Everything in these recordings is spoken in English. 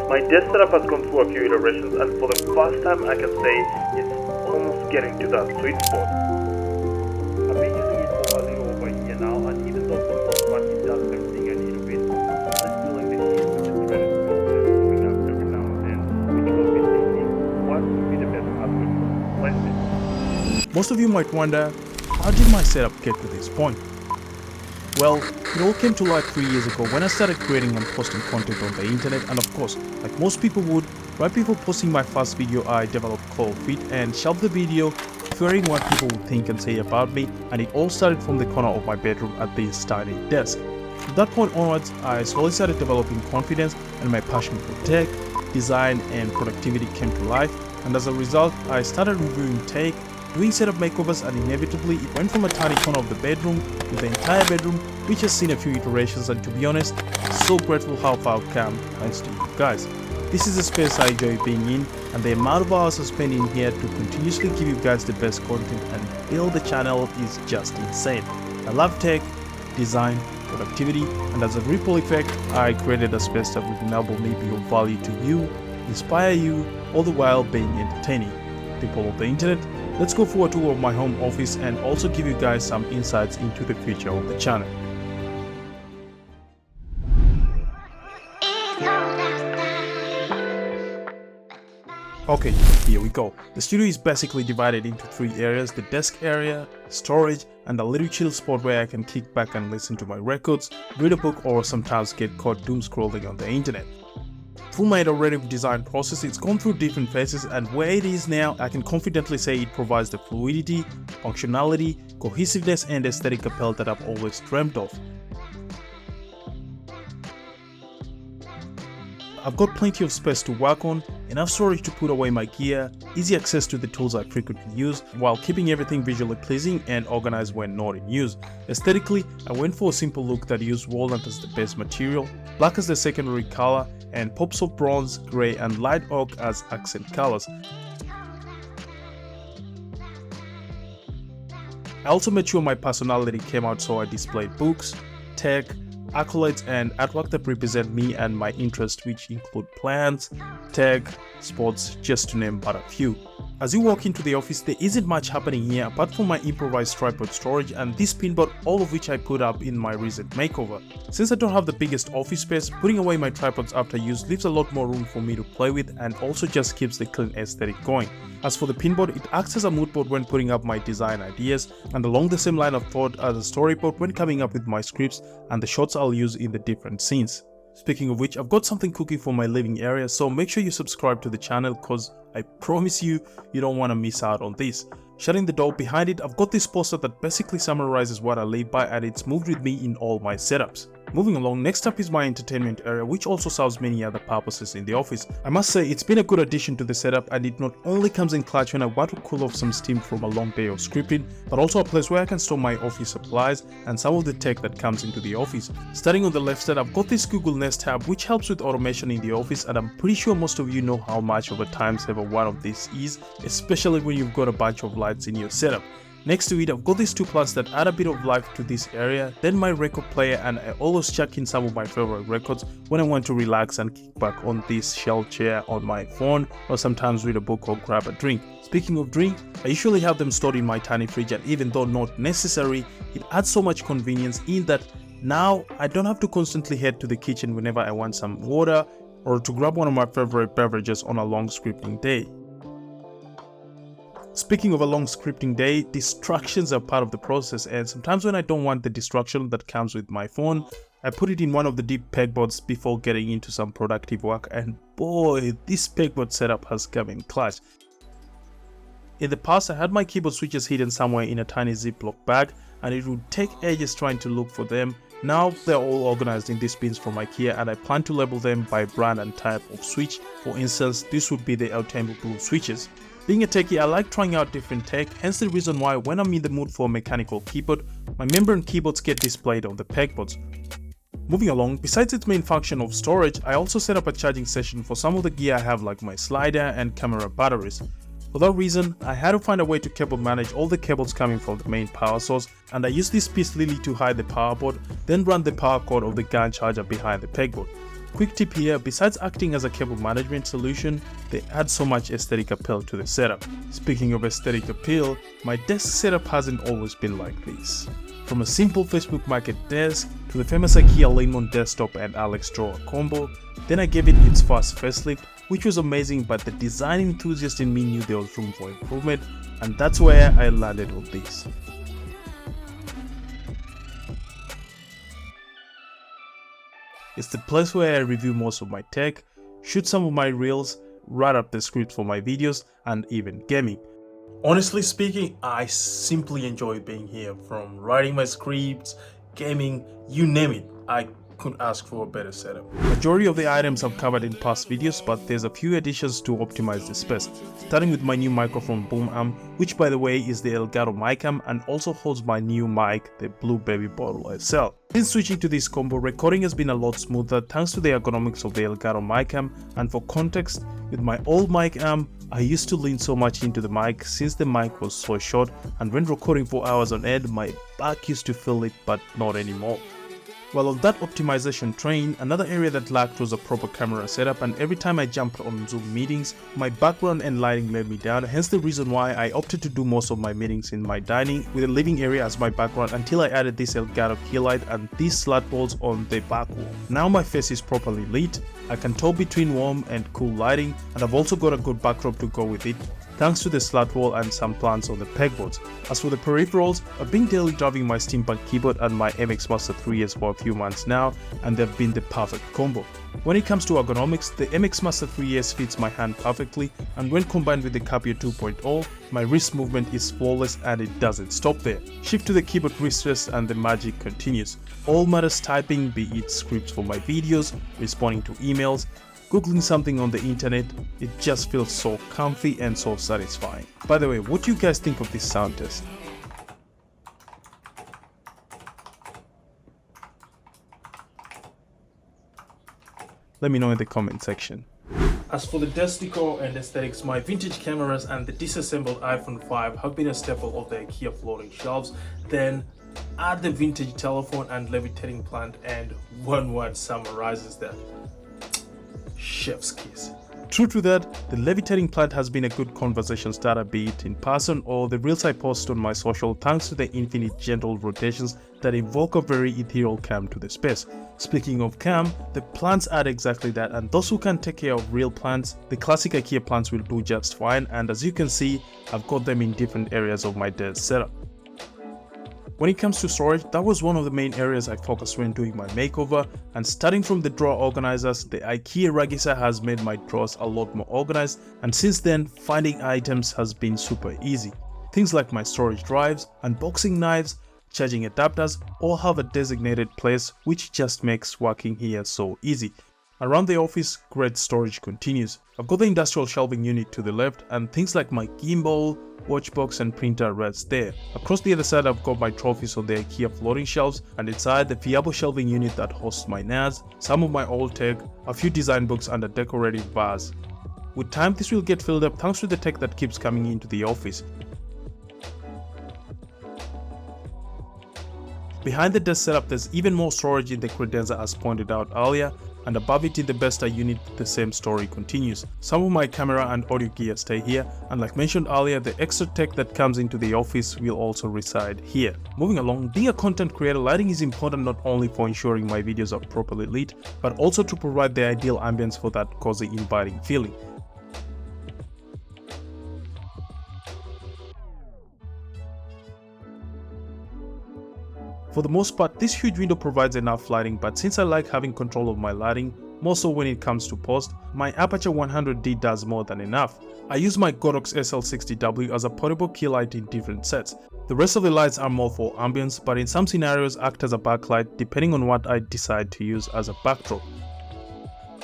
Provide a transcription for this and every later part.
My desk setup has gone through a few iterations, and for the first time I can say it's almost getting to that sweet spot. I've been using it for a little over a year now, and even though for the most part it does everything I need of it, I'm still feeling the heat with the dreaded filters coming up every now and then, which will be thinking what would be the best aspect for replacement. Most of you might wonder, how did my setup get to this point? Well, it all came to light 3 years ago when I started creating and posting content on the internet, and of course, like most people would, right before posting my first video I developed cold feet and shelved the video, fearing what people would think and say about me, and it all started from the corner of my bedroom at this tiny desk. From that point onwards, I slowly started developing confidence, and my passion for tech, design and productivity came to life, and as a result, I started reviewing tech, doing setup makeovers, and inevitably it went from a tiny corner of the bedroom to the entire bedroom, which has seen a few iterations, and to be honest, so grateful how far I've come thanks to you guys. This is a space I enjoy being in, and the amount of hours I spend in here to continuously give you guys the best content and build the channel is just insane. I love tech, design, productivity, and as a ripple effect, I created a space that would enable me be of value to you, inspire you, all the while being entertaining. People of the internet, let's go for a tour of my home office and also give you guys some insights into the future of the channel. Okay, here we go. The studio is basically divided into 3 areas: the desk area, storage, and a little chill spot where I can kick back and listen to my records, read a book, or sometimes get caught doom scrolling on the internet. Through my iterative design process, it's gone through different phases, and where it is now, I can confidently say it provides the fluidity, functionality, cohesiveness, and aesthetic appeal that I've always dreamt of. I've got plenty of space to work on, enough storage to put away my gear, easy access to the tools I frequently use, while keeping everything visually pleasing and organized when not in use. Aesthetically, I went for a simple look that used walnut as the base material, black as the secondary color, and pops of bronze, grey and light oak as accent colors. I also made sure my personality came out, so I displayed books, tech, accolades and artwork that represent me and my interests, which include plants, tech, sports, just to name but a few. As you walk into the office, there isn't much happening here apart from my improvised tripod storage and this pinboard, all of which I put up in my recent makeover. Since I don't have the biggest office space, putting away my tripods after use leaves a lot more room for me to play with and also just keeps the clean aesthetic going. As for the pinboard, it acts as a mood board when putting up my design ideas, and along the same line of thought as a storyboard when coming up with my scripts and the shots I'll use in the different scenes. Speaking of which, I've got something cooking for my living area, so make sure you subscribe to the channel cause I promise you don't want to miss out on this. Shutting the door behind it, I've got this poster that basically summarizes what I live by and it's moved with me in all my setups. Moving along, next up is my entertainment area, which also serves many other purposes in the office. I must say it's been a good addition to the setup, and it not only comes in clutch when I want to cool off some steam from a long day of scripting, but also a place where I can store my office supplies and some of the tech that comes into the office. Starting on the left side, I've got this Google Nest tab which helps with automation in the office, and I'm pretty sure most of you know how much of a time saver one of these is, especially when you've got a bunch of lights in your setup. Next to it, I've got these 2 plants that add a bit of life to this area, then my record player, and I always chuck in some of my favorite records when I want to relax and kick back on this shelf chair on my phone, or sometimes read a book or grab a drink. Speaking of drink, I usually have them stored in my tiny fridge, and even though not necessary, it adds so much convenience in that now I don't have to constantly head to the kitchen whenever I want some water or to grab one of my favorite beverages on a long scripting day. Speaking of a long scripting day, distractions are part of the process, and sometimes when I don't want the distraction that comes with my phone, I put it in one of the deep pegboards before getting into some productive work, and boy, this pegboard setup has come in clutch. In the past, I had my keyboard switches hidden somewhere in a tiny Ziploc bag, and it would take ages trying to look for them. Now they're all organized in these bins from IKEA, and I plan to label them by brand and type of switch. For instance, this would be the Eltable Blue switches. Being a techie, I like trying out different tech, hence the reason why when I'm in the mood for a mechanical keyboard, my membrane keyboards get displayed on the pegboards. Moving along, besides its main function of storage, I also set up a charging session for some of the gear I have, like my slider and camera batteries. For that reason, I had to find a way to cable manage all the cables coming from the main power source, and I used this piece lily to hide the power board, then run the power cord of the gun charger behind the pegboard. Quick tip here, besides acting as a cable management solution, they add so much aesthetic appeal to the setup. Speaking of aesthetic appeal, my desk setup hasn't always been like this. From a simple Facebook Market desk to the famous IKEA Lemon desktop and Alex drawer combo, then I gave it its first facelift, which was amazing, but the design enthusiast in me knew there was room for improvement, and that's where I landed on this. It's the place where I review most of my tech, shoot some of my reels, write up the scripts for my videos, and even gaming. Honestly speaking, I simply enjoy being here. From writing my scripts, gaming, you name it, I could ask for a better setup. Majority of the items I've covered in past videos, but there's a few additions to optimize the space. Starting with my new microphone boom arm, which by the way is the Elgato mic arm and also holds my new mic, the Blue Baby Bottle SL. Since switching to this combo, recording has been a lot smoother thanks to the ergonomics of the Elgato mic arm, and for context, with my old mic arm, I used to lean so much into the mic since the mic was so short, and when recording for hours on end, my back used to feel it, but not anymore. While on that optimization train, another area that lacked was a proper camera setup, and every time I jumped on Zoom meetings, my background and lighting let me down, hence the reason why I opted to do most of my meetings in my dining with a living area as my background until I added this Elgato key light and these slat walls on the back wall. Now my face is properly lit, I can tell between warm and cool lighting, and I've also got a good backdrop to go with it, thanks to the slat wall and some plants on the pegboards. As for the peripherals, I've been daily driving my steampunk keyboard and my MX Master 3S for a few months now, and they've been the perfect combo. When it comes to ergonomics, the MX Master 3S fits my hand perfectly, and when combined with the Capio 2.0, my wrist movement is flawless and it doesn't stop there. Shift to the keyboard wrist rest and the magic continues. All matters typing, be it scripts for my videos, responding to emails, Googling something on the internet, it just feels so comfy and so satisfying. By the way, what do you guys think of this sound test? Let me know in the comment section. As for the desk decor and aesthetics, my vintage cameras and the disassembled iPhone 5 have been a staple of the IKEA floating shelves. Then add the vintage telephone and levitating plant, and one word summarizes that: chef's kiss. True to that, the levitating plant has been a good conversation starter, be it in person or the reels I post on my social, thanks to the infinite gentle rotations that evoke a very ethereal calm to the space. Speaking of calm, the plants add exactly that, and those who can take care of real plants, the classic IKEA plants will do just fine, and as you can see, I've got them in different areas of my desk setup. When it comes to storage, that was one of the main areas I focused when doing my makeover, and starting from the drawer organizers, the IKEA Ragisa has made my drawers a lot more organized, and since then, finding items has been super easy. Things like my storage drives, unboxing knives, charging adapters all have a designated place, which just makes working here so easy. Around the office, great storage continues. I've got the industrial shelving unit to the left, and things like my gimbal, watchbox and printer rests there. Across the other side, I've got my trophies on the IKEA floating shelves, and inside the Fiabo shelving unit that hosts my NAS, some of my old tech, a few design books and a decorative vase. With time, this will get filled up thanks to the tech that keeps coming into the office. Behind the desk setup, there's even more storage in the credenza as pointed out earlier, and above it in the Besta unit, the same story continues. Some of my camera and audio gear stay here, and like mentioned earlier, the extra tech that comes into the office will also reside here. Moving along, being a content creator, lighting is important not only for ensuring my videos are properly lit, but also to provide the ideal ambience for that cozy, inviting feeling. For the most part, this huge window provides enough lighting, but since I like having control of my lighting, more so when it comes to post, my Aperture 100D does more than enough. I use my Godox SL60W as a portable key light in different sets. The rest of the lights are more for ambience, but in some scenarios act as a backlight depending on what I decide to use as a backdrop.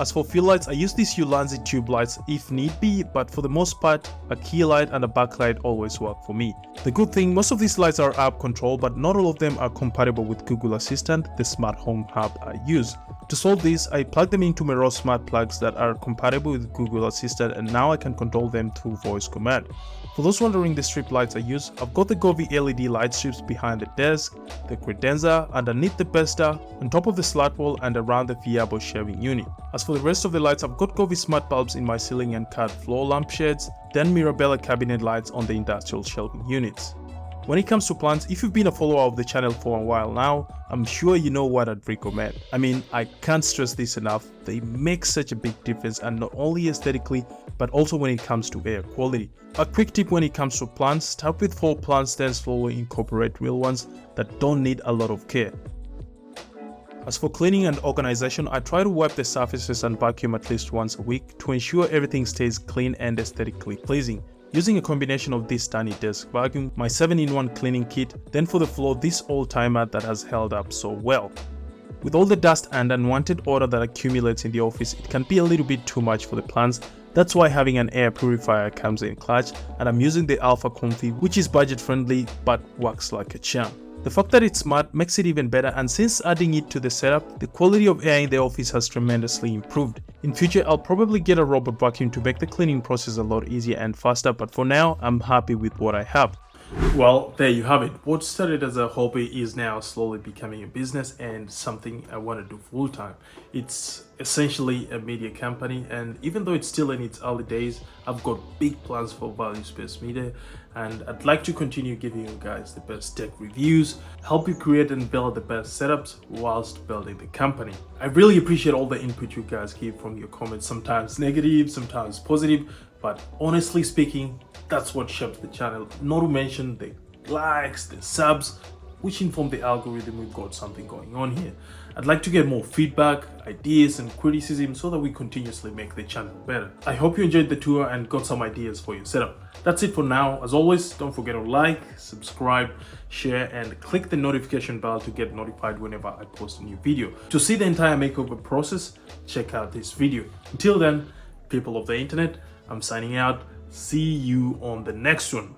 As for fill lights, I use these Ulanzi tube lights if need be, but for the most part, a key light and a backlight always work for me. The good thing, most of these lights are app controlled, but not all of them are compatible with Google Assistant, the smart home hub I use. To solve this, I plugged them into my raw smart plugs that are compatible with Google Assistant, and now I can control them through voice command. For those wondering the strip lights I use, I've got the Govee LED light strips behind the desk, the credenza, underneath the besta, on top of the slat wall and around the Viabo shelving unit. As for the rest of the lights, I've got Govee smart bulbs in my ceiling and card floor lampshades, then Mirabella cabinet lights on the industrial shelving units. When it comes to plants, if you've been a follower of the channel for a while now, I'm sure you know what I'd recommend. I mean, I can't stress this enough, they make such a big difference, and not only aesthetically, but also when it comes to air quality. A quick tip when it comes to plants, start with 4 plant stands, slowly incorporate real ones that don't need a lot of care. As for cleaning and organization, I try to wipe the surfaces and vacuum at least once a week to ensure everything stays clean and aesthetically pleasing. Using a combination of this tiny desk vacuum, my 7-in-1 cleaning kit, then for the floor this old timer that has held up so well. With all the dust and unwanted odor that accumulates in the office, it can be a little bit too much for the plants. That's why having an air purifier comes in clutch, and I'm using the Alpha Comfy, which is budget friendly but works like a charm. The fact that it's smart makes it even better, and since adding it to the setup, the quality of air in the office has tremendously improved. In future, I'll probably get a robot vacuum to make the cleaning process a lot easier and faster, but for now, I'm happy with what I have. Well, there you have it. What started as a hobby is now slowly becoming a business and something I want to do full time. It's essentially a media company, and even though it's still in its early days, I've got big plans for Value Space Media, and I'd like to continue giving you guys the best tech reviews, help you create and build the best setups whilst building the company. I really appreciate all the input you guys give from your comments, sometimes negative, sometimes positive, but honestly speaking, that's what shapes the channel, not to mention the likes, the subs, which inform the algorithm we've got something going on here. I'd like to get more feedback, ideas and criticism so that we continuously make the channel better. I hope you enjoyed the tour and got some ideas for your setup. That's it for now. As always, don't forget to like, subscribe, share and click the notification bell to get notified whenever I post a new video. To see the entire makeover process, check out this video. Until then, people of the internet, I'm signing out. See you on the next one.